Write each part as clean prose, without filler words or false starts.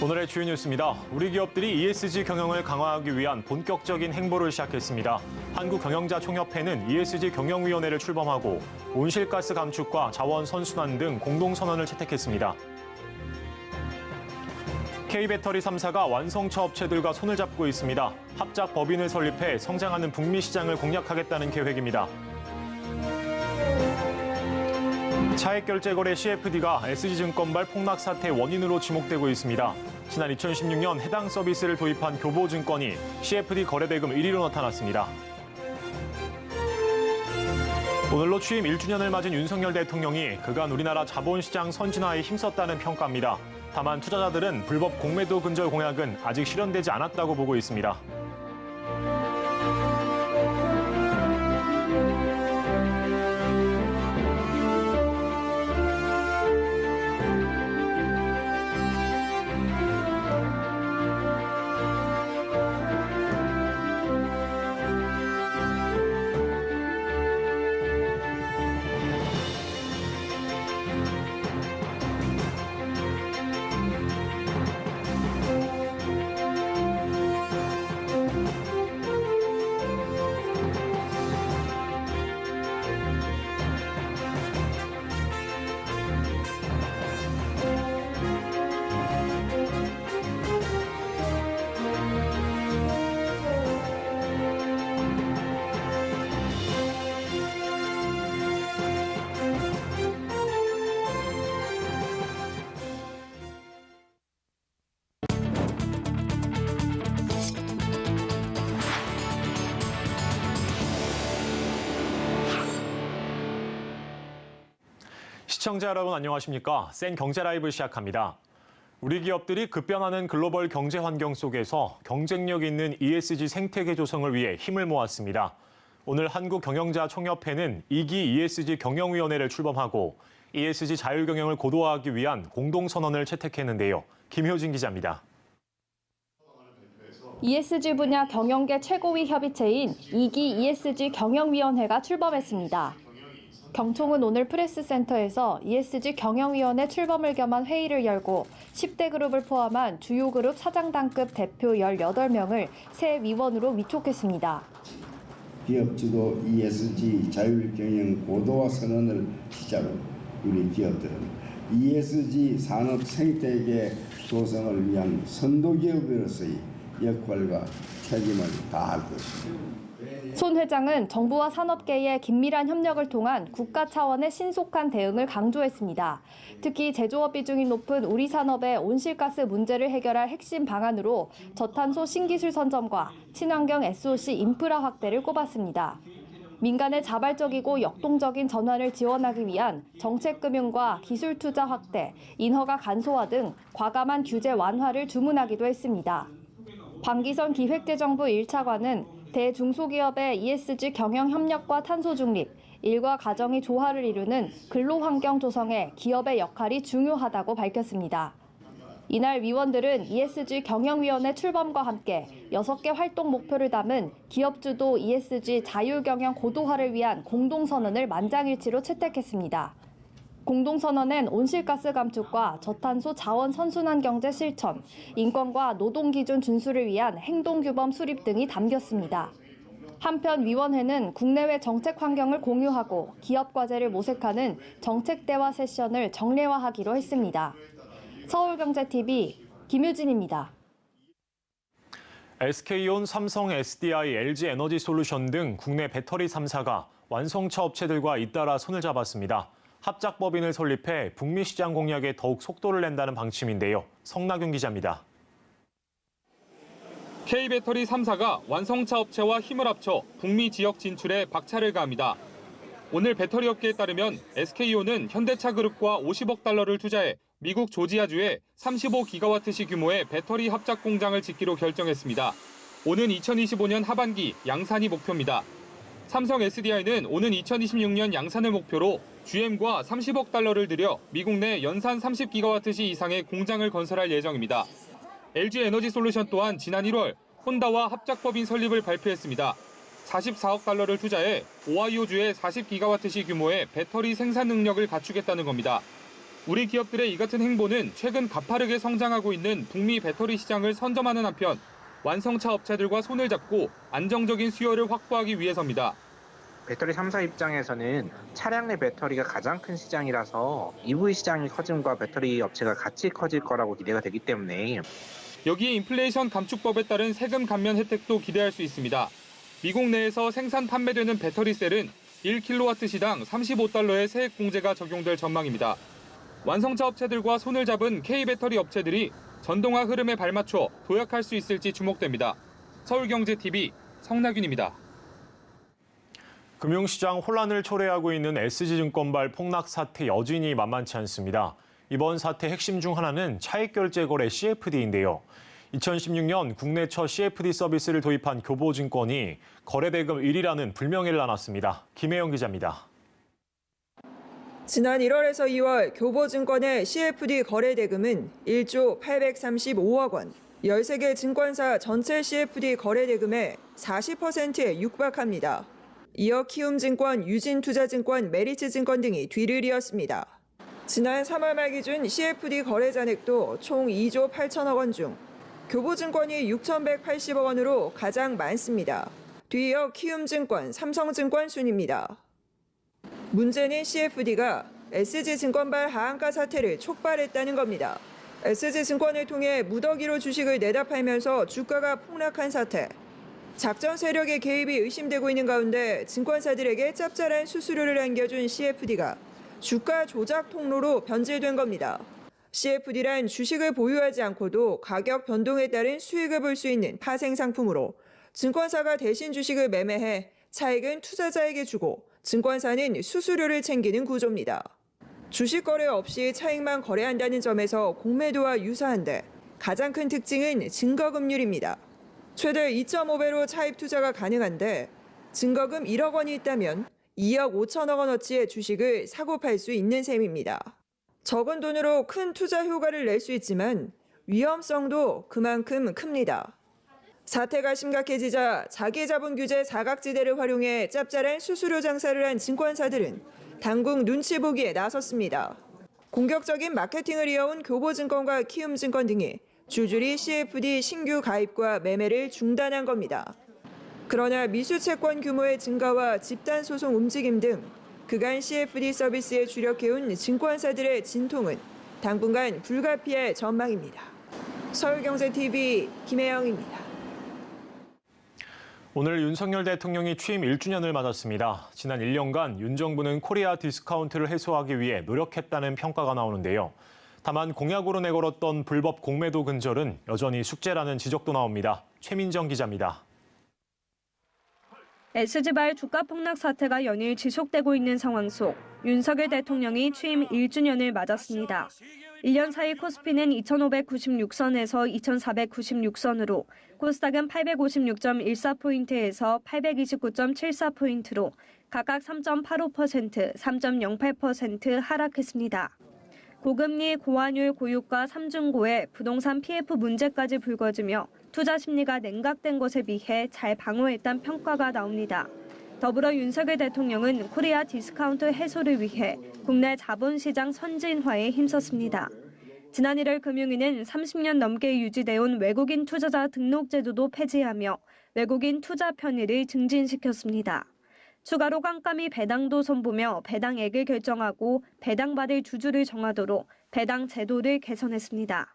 오늘의 주요 뉴스입니다. 우리 기업들이 ESG 경영을 강화하기 위한 본격적인 행보를 시작했습니다. 한국경영자총협회는 ESG 경영위원회를 출범하고 온실가스 감축과 자원 선순환 등 공동선언을 채택했습니다. K배터리 3사가 완성차 업체들과 손을 잡고 있습니다. 합작 법인을 설립해 성장하는 북미 시장을 공략하겠다는 계획입니다. 차액결제거래 CFD가 SG증권발 폭락 사태의 원인으로 지목되고 있습니다. 지난 2016년 해당 서비스를 도입한 교보증권이 CFD 거래대금 1위로 나타났습니다. 오늘로 취임 1주년을 맞은 윤석열 대통령이 그간 우리나라 자본시장 선진화에 힘썼다는 평가입니다. 다만 투자자들은 불법 공매도 근절 공약은 아직 실현되지 않았다고 보고 있습니다. 시청자 여러분 안녕하십니까? 센 경제 라이브 시작합니다. 우리 기업들이 급변하는 글로벌 경제 환경 속에서 경쟁력 있는 ESG 생태계 조성을 위해 힘을 모았습니다. 오늘 한국경영자총협회는 2기 ESG 경영위원회를 출범하고 ESG 자율경영을 고도화하기 위한 공동선언을 채택했는데요. 김효진 기자입니다. ESG 분야 경영계 최고위 협의체인 2기 ESG 경영위원회가 출범했습니다. 경총은 오늘 프레스센터에서 ESG 경영위원회 출범을 겸한 회의를 열고 10대 그룹을 포함한 주요 그룹 사장단급 대표 18명을 새 위원으로 위촉했습니다. 기업 주도 ESG 자율경영 고도화 선언을 시작으로 우리 기업들은 ESG 산업 생태계 조성을 위한 선도기업으로서의 역할과 책임을 다할 것입니다. 손 회장은 정부와 산업계의 긴밀한 협력을 통한 국가 차원의 신속한 대응을 강조했습니다. 특히 제조업 비중이 높은 우리 산업의 온실가스 문제를 해결할 핵심 방안으로 저탄소 신기술 선점과 친환경 SOC 인프라 확대를 꼽았습니다. 민간의 자발적이고 역동적인 전환을 지원하기 위한 정책금융과 기술 투자 확대, 인허가 간소화 등 과감한 규제 완화를 주문하기도 했습니다. 방기선 기획재정부 1차관은 대중소기업의 ESG 경영 협력과 탄소 중립, 일과 가정이 조화를 이루는 근로환경 조성에 기업의 역할이 중요하다고 밝혔습니다. 이날 위원들은 ESG 경영위원회 출범과 함께 6개 활동 목표를 담은 기업 주도 ESG 자율경영 고도화를 위한 공동선언을 만장일치로 채택했습니다. 공동선언엔 온실가스 감축과 저탄소 자원 선순환 경제 실천, 인권과 노동기준 준수를 위한 행동규범 수립 등이 담겼습니다. 한편 위원회는 국내외 정책 환경을 공유하고 기업 과제를 모색하는 정책 대화 세션을 정례화하기로 했습니다. 서울경제TV 김유진입니다. SK온, 삼성 SDI, LG에너지솔루션 등 국내 배터리 3사가 완성차 업체들과 잇따라 손을 잡았습니다. 합작법인을 설립해 북미 시장 공략에 더욱 속도를 낸다는 방침인데요. 성나균 기자입니다. K배터리 3사가 완성차 업체와 힘을 합쳐 북미 지역 진출에 박차를 가합니다. 오늘 배터리 업계에 따르면 SK온은 현대차 그룹과 50억 달러를 투자해 미국 조지아주에 35기가와트시 규모의 배터리 합작 공장을 짓기로 결정했습니다. 오는 2025년 하반기 양산이 목표입니다. 삼성 SDI는 오는 2026년 양산을 목표로 GM과 30억 달러를 들여 미국 내 연산 30기가와트시 이상의 공장을 건설할 예정입니다. LG에너지솔루션 또한 지난 1월 혼다와 합작법인 설립을 발표했습니다. 44억 달러를 투자해 오하이오주에 40기가와트시 규모의 배터리 생산 능력을 갖추겠다는 겁니다. 우리 기업들의 이 같은 행보는 최근 가파르게 성장하고 있는 북미 배터리 시장을 선점하는 한편 완성차 업체들과 손을 잡고 안정적인 수요를 확보하기 위해서입니다. 배터리 3사 입장에서는 차량 내 배터리가 가장 큰 시장이라서 EV 시장의 커짐과 배터리 업체가 같이 커질 거라고 기대가 되기 때문에 여기에 인플레이션 감축법에 따른 세금 감면 혜택도 기대할 수 있습니다. 미국 내에서 생산 판매되는 배터리 셀은 1kW시당 35달러의 세액 공제가 적용될 전망입니다. 완성차 업체들과 손을 잡은 K배터리 업체들이 전동화 흐름에 발맞춰 도약할 수 있을지 주목됩니다. 서울경제TV 성나균입니다. 금융시장 혼란을 초래하고 있는 SG증권발 폭락 사태 여진이 만만치 않습니다. 이번 사태 핵심 중 하나는 차익결제거래 CFD인데요. 2016년 국내 첫 CFD 서비스를 도입한 교보증권이 거래대금 1위라는 불명예를 안았습니다. 김혜영 기자입니다. 지난 1월에서 2월 교보증권의 CFD 거래 대금은 1조 835억 원, 13개 증권사 전체 CFD 거래 대금의 40%에 육박합니다. 이어 키움증권, 유진투자증권, 메리츠증권 등이 뒤를 이었습니다. 지난 3월 말 기준 CFD 거래 잔액도 총 2조 8천억 원 중 교보증권이 6,180억 원으로 가장 많습니다. 뒤이어 키움증권, 삼성증권 순입니다. 문제는 CFD가 SG증권발 하한가 사태를 촉발했다는 겁니다. SG증권을 통해 무더기로 주식을 내다 팔면서 주가가 폭락한 사태. 작전 세력의 개입이 의심되고 있는 가운데 증권사들에게 짭짤한 수수료를 안겨준 CFD가 주가 조작 통로로 변질된 겁니다. CFD란 주식을 보유하지 않고도 가격 변동에 따른 수익을 볼 수 있는 파생 상품으로 증권사가 대신 주식을 매매해 차익은 투자자에게 주고 증권사는 수수료를 챙기는 구조입니다. 주식 거래 없이 차익만 거래한다는 점에서 공매도와 유사한데 가장 큰 특징은 증거금률입니다. 최대 2.5배로 차입 투자가 가능한데 증거금 1억 원이 있다면 2억 5천억 원어치의 주식을 사고 팔 수 있는 셈입니다. 적은 돈으로 큰 투자 효과를 낼 수 있지만 위험성도 그만큼 큽니다. 사태가 심각해지자 자기 자본 규제 사각지대를 활용해 짭짤한 수수료 장사를 한 증권사들은 당국 눈치 보기에 나섰습니다. 공격적인 마케팅을 이어온 교보증권과 키움증권 등이 줄줄이 CFD 신규 가입과 매매를 중단한 겁니다. 그러나 미수채권 규모의 증가와 집단 소송 움직임 등 그간 CFD 서비스에 주력해온 증권사들의 진통은 당분간 불가피할 전망입니다. 서울경제TV 김혜영입니다. 오늘 윤석열 대통령이 취임 1주년을 맞았습니다. 지난 1년간 윤 정부는 코리아 디스카운트를 해소하기 위해 노력했다는 평가가 나오는데요. 다만 공약으로 내걸었던 불법 공매도 근절은 여전히 숙제라는 지적도 나옵니다. 최민정 기자입니다. SG발 주가 폭락 사태가 연일 지속되고 있는 상황 속 윤석열 대통령이 취임 1주년을 맞았습니다. 1년 사이 코스피는 2,596선에서 2,496선으로 코스닥은 856.14포인트에서 829.74포인트로 각각 3.85%, 3.08% 하락했습니다. 고금리, 고환율, 고유가, 삼중고에 부동산 PF 문제까지 불거지며 투자 심리가 냉각된 것에 비해 잘 방어했다는 평가가 나옵니다. 더불어 윤석열 대통령은 코리아 디스카운트 해소를 위해 국내 자본시장 선진화에 힘썼습니다. 지난 1월 금융위는 30년 넘게 유지돼온 외국인 투자자 등록 제도도 폐지하며 외국인 투자 편의를 증진시켰습니다. 추가로 깜깜이 배당도 선보며 배당액을 결정하고 배당받을 주주를 정하도록 배당 제도를 개선했습니다.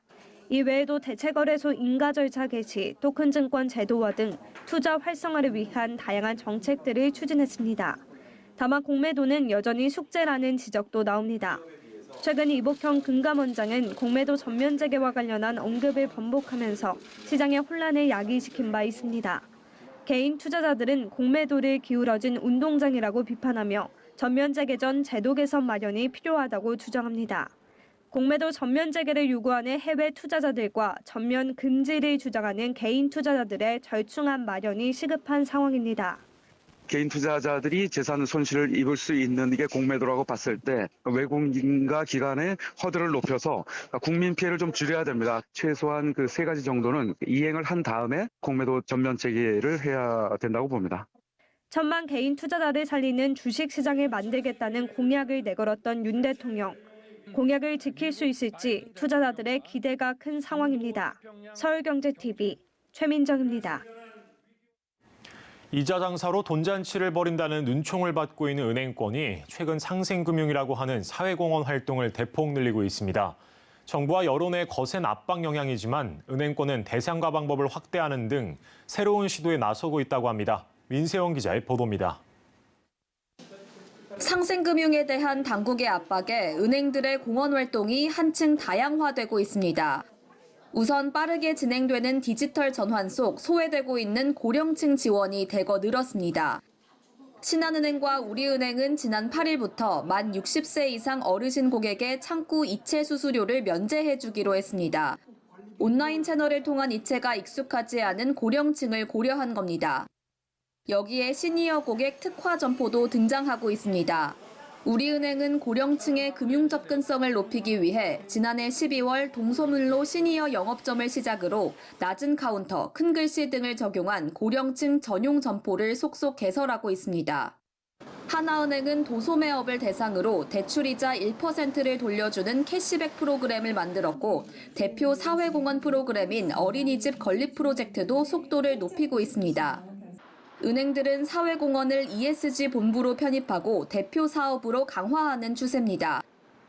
이외에도 대체거래소 인가 절차 개시, 토큰증권 제도화 등 투자 활성화를 위한 다양한 정책들을 추진했습니다. 다만 공매도는 여전히 숙제라는 지적도 나옵니다. 최근 이복형 금감원장은 공매도 전면 재개와 관련한 언급을 반복하면서 시장의 혼란을 야기시킨 바 있습니다. 개인 투자자들은 공매도를 기울어진 운동장이라고 비판하며 전면 재개 전 제도 개선 마련이 필요하다고 주장합니다. 공매도 전면 재개를 요구하는 해외 투자자들과 전면 금지를 주장하는 개인 투자자들의 절충안 마련이 시급한 상황입니다. 개인 투자자들이 재산 손실을 입을 수 있는 이게 공매도라고 봤을 때 외국인과 기관의 허들을 높여서 국민 피해를 좀 줄여야 됩니다. 최소한 그 3가지 정도는 이행을 한 다음에 공매도 전면 재개를 해야 된다고 봅니다. 천만 개인 투자자를 살리는 주식시장을 만들겠다는 공약을 내걸었던 윤 대통령. 공약을 지킬 수 있을지 투자자들의 기대가 큰 상황입니다. 서울경제TV 최민정입니다. 이자 장사로 돈잔치를 벌인다는 눈총을 받고 있는 은행권이 최근 상생금융이라고 하는 사회공헌 활동을 대폭 늘리고 있습니다. 정부와 여론의 거센 압박 영향이지만 은행권은 대상과 방법을 확대하는 등 새로운 시도에 나서고 있다고 합니다. 민세원 기자의 보도입니다. 상생금융에 대한 당국의 압박에 은행들의 공헌 활동이 한층 다양화되고 있습니다. 우선 빠르게 진행되는 디지털 전환 속 소외되고 있는 고령층 지원이 대거 늘었습니다. 신한은행과 우리은행은 지난 8일부터 만 60세 이상 어르신 고객의 창구 이체 수수료를 면제해주기로 했습니다. 온라인 채널을 통한 이체가 익숙하지 않은 고령층을 고려한 겁니다. 여기에 시니어 고객 특화 점포도 등장하고 있습니다. 우리은행은 고령층의 금융 접근성을 높이기 위해 지난해 12월 동서문로 시니어 영업점을 시작으로 낮은 카운터, 큰 글씨 등을 적용한 고령층 전용 점포를 속속 개설하고 있습니다. 하나은행은 도소매업을 대상으로 대출이자 1%를 돌려주는 캐시백 프로그램을 만들었고 대표 사회공헌 프로그램인 어린이집 건립 프로젝트도 속도를 높이고 있습니다. 은행들은 사회공헌을 ESG 본부로 편입하고 대표 사업으로 강화하는 추세입니다.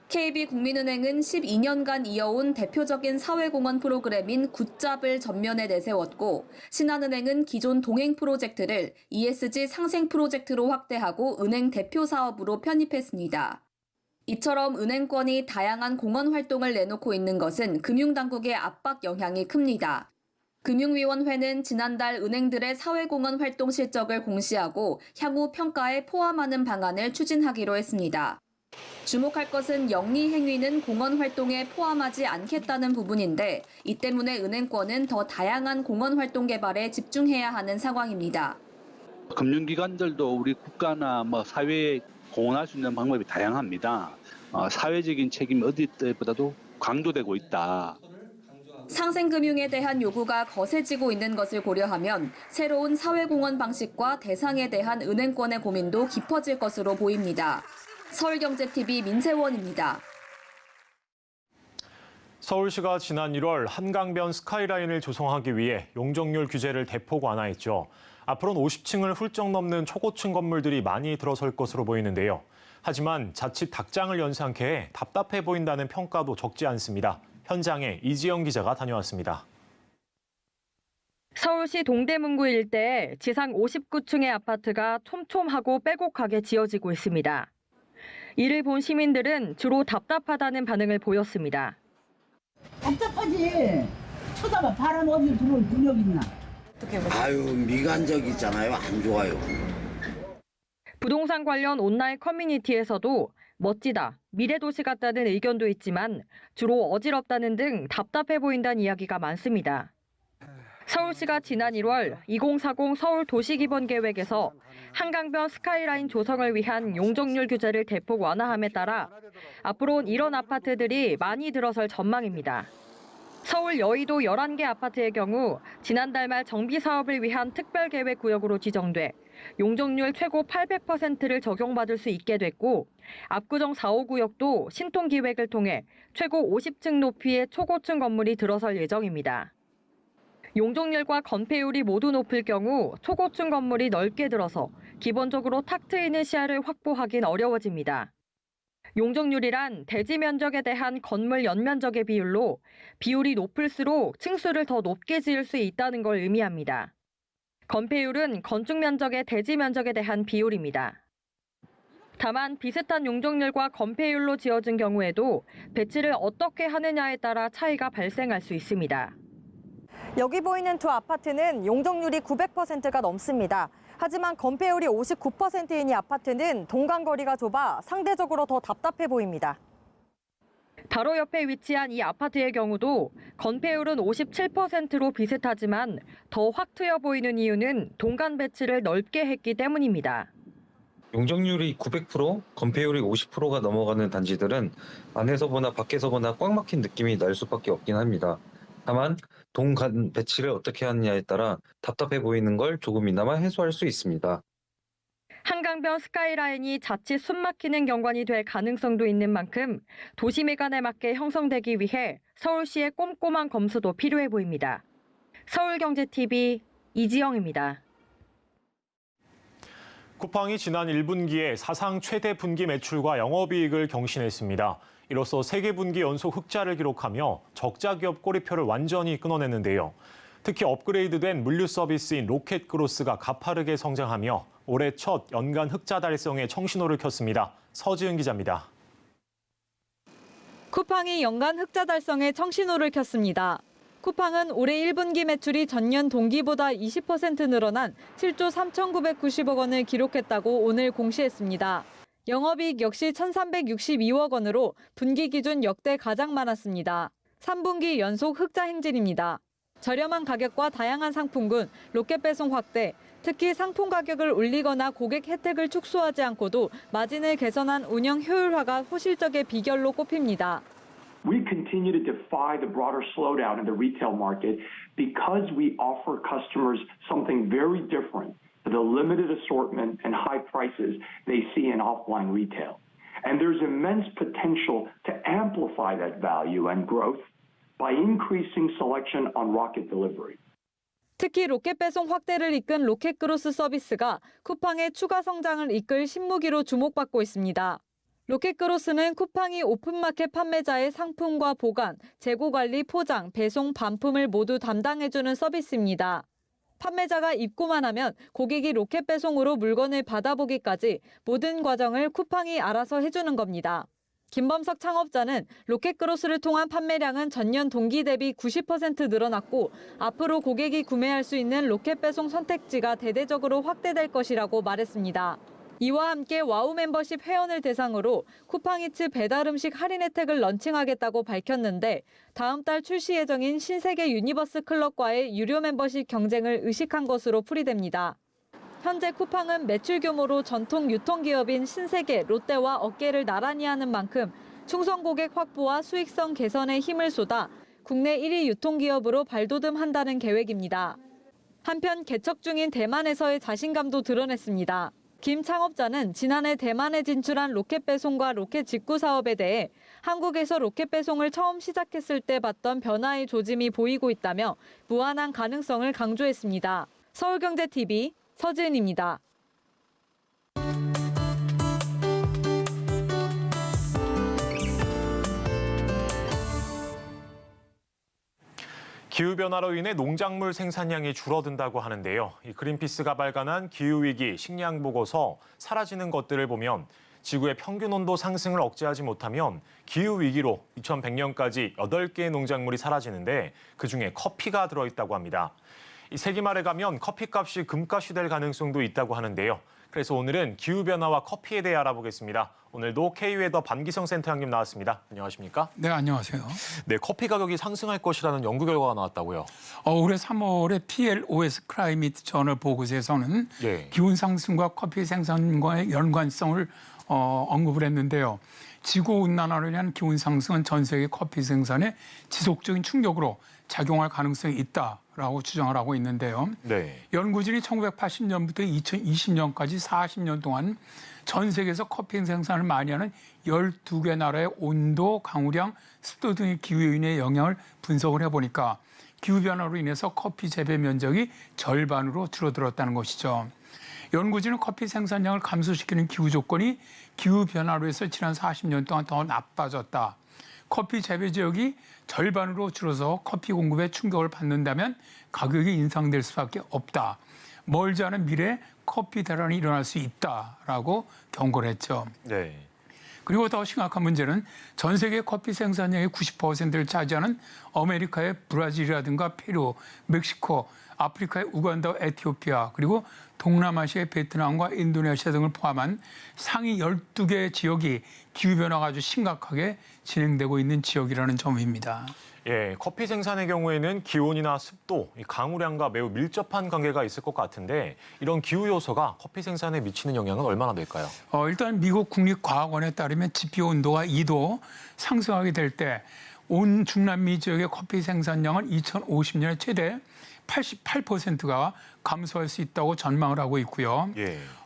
KB국민은행은 12년간 이어온 대표적인 사회공헌 프로그램인 굿잡을 전면에 내세웠고 신한은행은 기존 동행 프로젝트를 ESG 상생 프로젝트로 확대하고 은행 대표 사업으로 편입했습니다. 이처럼 은행권이 다양한 공헌 활동을 내놓고 있는 것은 금융당국의 압박 영향이 큽니다. 금융위원회는 지난달 은행들의 사회공헌 활동 실적을 공시하고 향후 평가에 포함하는 방안을 추진하기로 했습니다. 주목할 것은 영리 행위는 공헌 활동에 포함하지 않겠다는 부분인데 이 때문에 은행권은 더 다양한 공헌 활동 개발에 집중해야 하는 상황입니다. 금융기관들도 우리 국가나 사회에 공헌할 수 있는 방법이 다양합니다. 사회적인 책임이 어디 때보다도 강조되고 있다. 상생금융에 대한 요구가 거세지고 있는 것을 고려하면 새로운 사회공헌 방식과 대상에 대한 은행권의 고민도 깊어질 것으로 보입니다. 서울경제TV 민세원입니다. 서울시가 지난 1월 한강변 스카이라인을 조성하기 위해 용적률 규제를 대폭 완화했죠. 앞으로는 50층을 훌쩍 넘는 초고층 건물들이 많이 들어설 것으로 보이는데요. 하지만 자칫 닭장을 연상케 해 답답해 보인다는 평가도 적지 않습니다. 현장에 이지영 기자가 다녀왔습니다. 서울시 동대문구 일대에 지상 59층의 아파트가 촘촘하고 빼곡하게 지어지고 있습니다. 이를 본 시민들은 주로 답답하다는 반응을 보였습니다. 답답하지. 쳐다봐. 바람 어디 들어올 능력 있나. 아유, 미관적이잖아요. 안 좋아요. 부동산 관련 온라인 커뮤니티에서도 멋지다, 미래도시 같다는 의견도 있지만 주로 어지럽다는 등 답답해 보인다는 이야기가 많습니다. 서울시가 지난 1월 2040 서울 도시기본계획에서 한강변 스카이라인 조성을 위한 용적률 규제를 대폭 완화함에 따라 앞으로는 이런 아파트들이 많이 들어설 전망입니다. 서울 여의도 11개 아파트의 경우 지난달 말 정비 사업을 위한 특별계획구역으로 지정돼 용적률 최고 800%를 적용받을 수 있게 됐고 압구정 4호 구역도 신통기획을 통해 최고 50층 높이의 초고층 건물이 들어설 예정입니다. 용적률과 건폐율이 모두 높을 경우 초고층 건물이 넓게 들어서 기본적으로 탁 트이는 시야를 확보하긴 어려워집니다. 용적률이란 대지 면적에 대한 건물 연면적의 비율로 비율이 높을수록 층수를 더 높게 지을 수 있다는 걸 의미합니다. 건폐율은 건축 면적의 대지 면적에 대한 비율입니다. 다만 비슷한 용적률과 건폐율로 지어진 경우에도 배치를 어떻게 하느냐에 따라 차이가 발생할 수 있습니다. 여기 보이는 두 아파트는 용적률이 900%가 넘습니다. 하지만 건폐율이 59%인 이 아파트는 동간거리가 좁아 상대적으로 더 답답해 보입니다. 바로 옆에 위치한 이 아파트의 경우도 건폐율은 57%로 비슷하지만 더 확 트여 보이는 이유는 동간 배치를 넓게 했기 때문입니다. 용적률이 900%, 건폐율이 50%가 넘어가는 단지들은 안에서 보나 밖에서 보나 꽉 막힌 느낌이 날 수밖에 없긴 합니다. 다만 동간 배치를 어떻게 하느냐에 따라 답답해 보이는 걸 조금이나마 해소할 수 있습니다. 한강변 스카이라인이 자칫 숨막히는 경관이 될 가능성도 있는 만큼 도시 미관에 맞게 형성되기 위해 서울시의 꼼꼼한 검수도 필요해 보입니다. 서울경제TV 이지영입니다. 쿠팡이 지난 1분기에 사상 최대 분기 매출과 영업이익을 경신했습니다. 이로써 3개 연속 흑자를 기록하며 적자 기업 꼬리표를 완전히 끊어냈는데요. 특히 업그레이드된 물류 서비스인 로켓크로스가 가파르게 성장하며 올해 첫 연간 흑자 달성에 청신호를 켰습니다. 서지은 기자입니다. 쿠팡이 연간 흑자 달성에 청신호를 켰습니다. 쿠팡은 올해 1분기 매출이 전년 동기보다 20% 늘어난 7조 3,990억 원을 기록했다고 오늘 공시했습니다. 영업이익 역시 1,362억 원으로 분기 기준 역대 가장 많았습니다. 3분기 연속 흑자 행진입니다. 저렴한 가격과 다양한 상품군, 로켓 배송 확대, 특히 상품 가격을 올리거나 고객 혜택을 축소하지 않고도 마진을 개선한 운영 효율화가 호실적의 비결로 꼽힙니다. We continue to defy the broader slowdown in the retail market because we offer customers something very different to the limited assortment and high prices they see in offline retail. And there's immense potential to amplify that value and growth by increasing selection on Rocket Delivery. 특히 로켓 배송 확대를 이끈 로켓크로스 서비스가 쿠팡의 추가 성장을 이끌 신무기로 주목받고 있습니다. 로켓크로스는 쿠팡이 오픈마켓 판매자의 상품과 보관, 재고 관리, 포장, 배송, 반품을 모두 담당해주는 서비스입니다. 판매자가 입고만 하면 고객이 로켓 배송으로 물건을 받아보기까지 모든 과정을 쿠팡이 알아서 해주는 겁니다. 김범석 창업자는 로켓크로스를 통한 판매량은 전년 동기 대비 90% 늘어났고 앞으로 고객이 구매할 수 있는 로켓 배송 선택지가 대대적으로 확대될 것이라고 말했습니다. 이와 함께 와우 멤버십 회원을 대상으로 쿠팡이츠 배달 음식 할인 혜택을 런칭하겠다고 밝혔는데 다음 달 출시 예정인 신세계 유니버스 클럽과의 유료 멤버십 경쟁을 의식한 것으로 풀이됩니다. 현재 쿠팡은 매출 규모로 전통 유통기업인 신세계, 롯데와 어깨를 나란히 하는 만큼 충성 고객 확보와 수익성 개선에 힘을 쏟아 국내 1위 유통기업으로 발돋움한다는 계획입니다. 한편 개척 중인 대만에서의 자신감도 드러냈습니다. 김 창업자는 지난해 대만에 진출한 로켓 배송과 로켓 직구 사업에 대해 한국에서 로켓 배송을 처음 시작했을 때 봤던 변화의 조짐이 보이고 있다며 무한한 가능성을 강조했습니다. 서울경제TV 서지은입니다. 기후변화로 인해 농작물 생산량이 줄어든다고 하는데요. 이 그린피스가 발간한 기후위기 식량보고서 사라지는 것들을 보면 지구의 평균 온도 상승을 억제하지 못하면 기후위기로 2100년까지 8개의 농작물이 사라지는데 그중에 커피가 들어있다고 합니다. 이 세기말에 가면 커피값이 금값이 될 가능성도 있다고 하는데요. 그래서 오늘은 기후변화와 커피에 대해 알아보겠습니다. 오늘도 K웨더 반기성 센터장님 나왔습니다. 안녕하십니까? 네, 안녕하세요. 네, 커피 가격이 상승할 것이라는 연구 결과가 나왔다고요. 올해 3월에 PLOS 클라이밋 저널 보고서에서는 기온 상승과 커피 생산과의 연관성을 언급을 했는데요. 지구온난화로 인한 기온 상승은 전 세계 커피 생산에 지속적인 충격으로 작용할 가능성이 있다라고 주장을 하고 있는데요. 연구진이 1980년부터 2020년까지 40년 동안 전 세계에서 커피 생산을 많이 하는 12개 나라의 온도, 강우량, 습도 등의 기후 요인의 영향을 분석을 해보니까 기후변화로 인해서 커피 재배 면적이 절반으로 줄어들었다는 것이죠. 연구진은 커피 생산량을 감소시키는 기후 조건이 기후변화로 해서 지난 40년 동안 더 나빠졌다. 커피 재배 지역이 절반으로 줄어서 커피 공급에 충격을 받는다면 가격이 인상될 수밖에 없다. 멀지 않은 미래에 커피 대란이 일어날 수 있다라고 경고를 했죠. 그리고 더 심각한 문제는 전 세계 커피 생산량의 90%를 차지하는 아메리카의 브라질이라든가 페루, 멕시코, 아프리카의 우간다, 에티오피아, 그리고 동남아시아의 베트남과 인도네시아 등을 포함한 상위 12개 지역이 기후변화가 아주 심각하게 진행되고 있는 지역이라는 점입니다. 커피 생산의 경우에는 기온이나 습도, 강우량과 매우 밀접한 관계가 있을 것 같은데 이런 기후 요소가 커피 생산에 미치는 영향은 얼마나 될까요? 일단 미국 국립과학원에 따르면 지표 온도가 2도 상승하게 될 때 온 중남미 지역의 커피 생산량은 2050년에 최대 88%가 감소할 수 있다고 전망을 하고 있고요.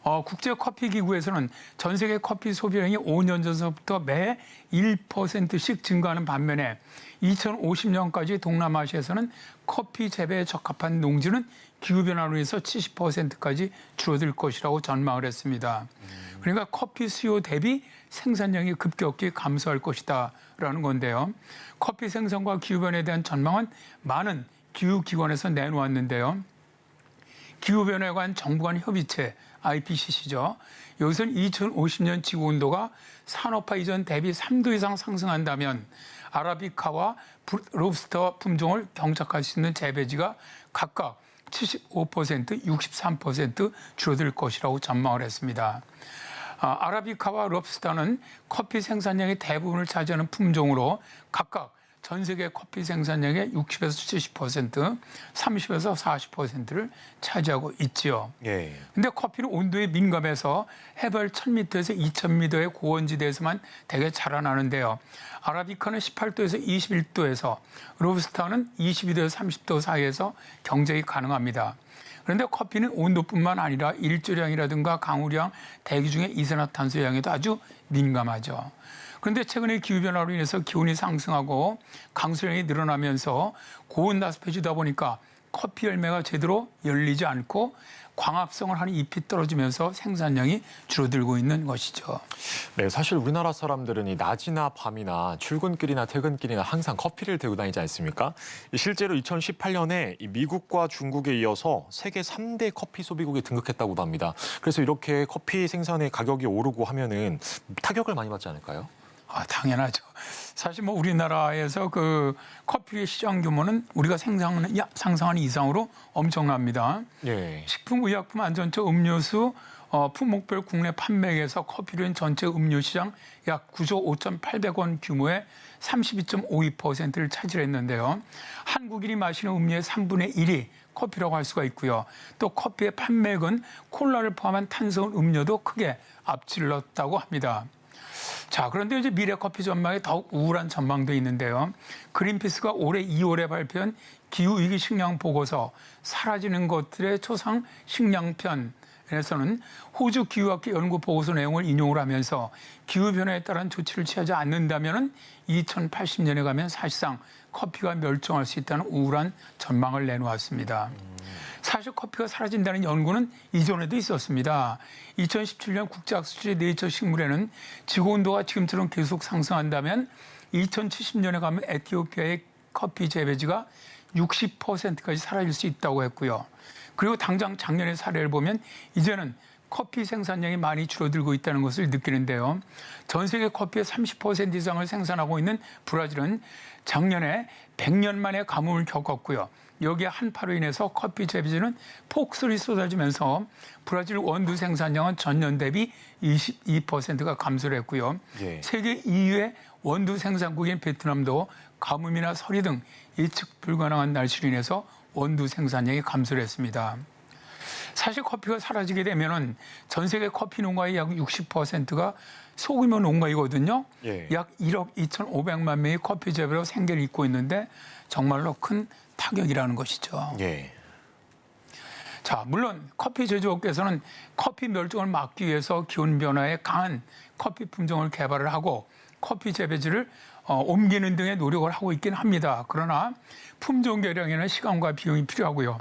국제커피기구에서는 전 세계 커피 소비량이 5년 전서부터 매 1%씩 증가하는 반면에 2050년까지 동남아시아에서는 커피 재배에 적합한 농지는 기후변화로 인해서 70%까지 줄어들 것이라고 전망을 했습니다. 그러니까 커피 수요 대비 생산량이 급격히 감소할 것이다라는 건데요. 커피 생산과 기후변화에 대한 전망은 많은 기후기관에서 내놓았는데요. 기후변화에 관한 정부 간 협의체 IPCC죠. 여기서는 2050년 지구온도가 산업화 이전 대비 3도 이상 상승한다면 아라비카와 로브스터 품종을 경작할 수 있는 재배지가 각각 75%, 63% 줄어들 것이라고 전망을 했습니다. 아라비카와 롭스터는 커피 생산량의 대부분을 차지하는 품종으로 각각 전 세계 커피 생산량의 60에서 70%, 30에서 40%를 차지하고 있지요. 근데 커피는 온도에 민감해서 해발 1000m에서 2000m의 고온지대에서만 대개 자라나는데요. 아라비카는 18도에서 21도에서, 로부스타는 22도에서 30도 사이에서 경작이 가능합니다. 그런데 커피는 온도뿐만 아니라 일조량이라든가 강우량, 대기 중의 이산화탄소 양에도 아주 민감하죠. 그런데 최근에 기후변화로 인해서 기온이 상승하고 강수량이 늘어나면서 고온다습해지다 보니까 커피 열매가 제대로 열리지 않고 광합성을 하는 잎이 떨어지면서 생산량이 줄어들고 있는 것이죠. 네, 사실 우리나라 사람들은 이 낮이나 밤이나 출근길이나 퇴근길이나 항상 커피를 들고 다니지 않습니까? 실제로 2018년에 미국과 중국에 이어서 세계 3대 커피 소비국에 등극했다고도 합니다. 그래서 이렇게 커피 생산의 가격이 오르고 하면은 타격을 많이 받지 않을까요? 당연하죠. 사실 뭐 우리나라에서 그 커피의 시장 규모는 우리가 상상하는 이상으로 엄청납니다. 식품의약품안전처 음료수 품목별 국내 판매액에서 커피류인 전체 음료 시장 약 9조 5,800원 규모의 32.52%를 차지했는데요. 한국인이 마시는 음료의 3분의 1이 커피라고 할 수가 있고요. 또 커피의 판매액은 콜라를 포함한 탄수화물 음료도 크게 앞질렀다고 합니다. 자, 그런데 이제 미래 커피 전망에 더욱 우울한 전망도 있는데요. 그린피스가 올해 2월에 발표한 기후위기 식량 보고서 사라지는 것들의 초상 식량편에서는 호주 기후학회 연구 보고서 내용을 인용을 하면서 기후변화에 따른 조치를 취하지 않는다면 2080년에 가면 사실상 커피가 멸종할 수 있다는 우울한 전망을 내놓았습니다. 사실 커피가 사라진다는 연구는 이전에도 있었습니다. 2017년 국제학술지 네이처 식물에는 지구온도가 지금처럼 계속 상승한다면 2070년에 가면 에티오피아의 커피 재배지가 60%까지 사라질 수 있다고 했고요. 그리고 당장 작년의 사례를 보면 이제는 커피 생산량이 많이 줄어들고 있다는 것을 느끼는데요. 전 세계 커피의 30% 이상을 생산하고 있는 브라질은 작년에 100년 만에 가뭄을 겪었고요. 여기에 한파로 인해서 커피 재배지는 폭설이 쏟아지면서 브라질 원두 생산량은 전년 대비 22%가 감소를 했고요. 세계 2위의 원두 생산국인 베트남도 가뭄이나 서리 등 예측 불가능한 날씨로 인해서 원두 생산량이 감소를 했습니다. 사실 커피가 사라지게 되면은 전 세계 커피 농가의 약 60%가 소규모 농가이거든요. 약 1억 2,500만 명이 커피 재배로 생계를 잇고 있는데 정말로 큰 타격이라는 것이죠. 자, 물론 커피 제조업계에서는 커피 멸종을 막기 위해서 기온 변화에 강한 커피 품종을 개발을 하고 커피 재배지를 옮기는 등의 노력을 하고 있긴 합니다. 그러나 품종 개량에는 시간과 비용이 필요하고요.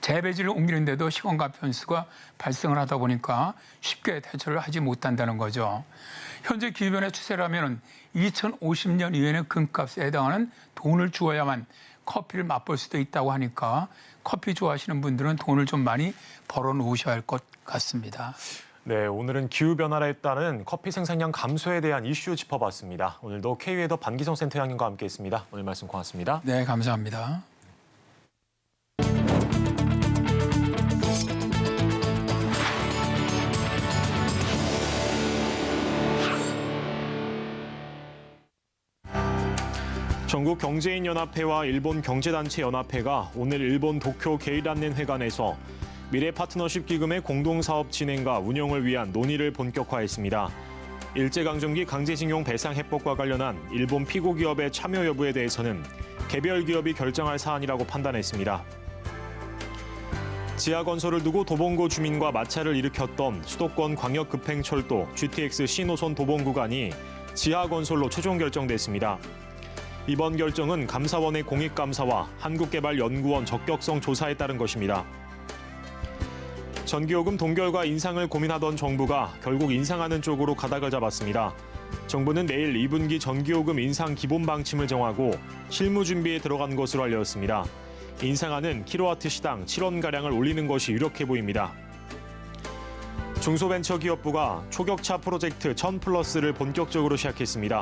재배지를 옮기는데도 시간과 변수가 발생을 하다 보니까 쉽게 대처를 하지 못한다는 거죠. 현재 기후변화 추세라면 2050년 이후에는 금값에 해당하는 돈을 주어야만 커피를 맛볼 수도 있다고 하니까 커피 좋아하시는 분들은 돈을 좀 많이 벌어 놓으셔야 할 것 같습니다. 네, 오늘은 기후변화에 따른 커피 생산량 감소에 대한 이슈 짚어봤습니다. 오늘도 K웨더 반기성 센터장님과 함께했습니다. 오늘 말씀 고맙습니다. 네, 감사합니다. 전국경제인연합회와 일본경제단체연합회가 오늘 일본 도쿄 게이란넨 회관에서 미래 파트너십 기금의 공동사업 진행과 운영을 위한 논의를 본격화했습니다. 일제강점기 강제징용 배상 해법과 관련한 일본 피고기업의 참여 여부에 대해서는 개별 기업이 결정할 사안이라고 판단했습니다. 지하건설을 두고 도봉구 주민과 마찰을 일으켰던 수도권 광역급행철도 GTX C노선 도봉 구간이 지하건설로 최종 결정됐습니다. 이번 결정은 감사원의 공익감사와 한국개발연구원 적격성 조사에 따른 것입니다. 전기요금 동결과 인상을 고민하던 정부가 결국 인상하는 쪽으로 가닥을 잡았습니다. 정부는 내일 2분기 전기요금 인상 기본 방침을 정하고 실무 준비에 들어간 것으로 알렸습니다. 인상안은 킬로와트 시당 7원가량을 올리는 것이 유력해 보입니다. 중소벤처기업부가 초격차 프로젝트 1000플러스를 본격적으로 시작했습니다.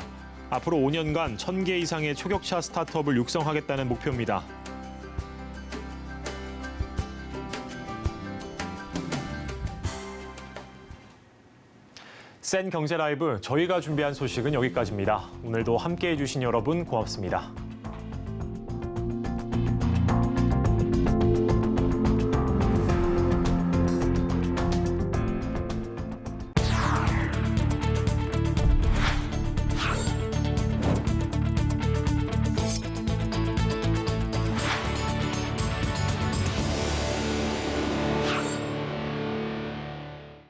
앞으로 5년간 1000개 이상의 초격차 스타트업을 육성하겠다는 목표입니다. 센 경제 라이브 저희가 준비한 소식은 여기까지입니다. 오늘도 함께해 주신 여러분 고맙습니다.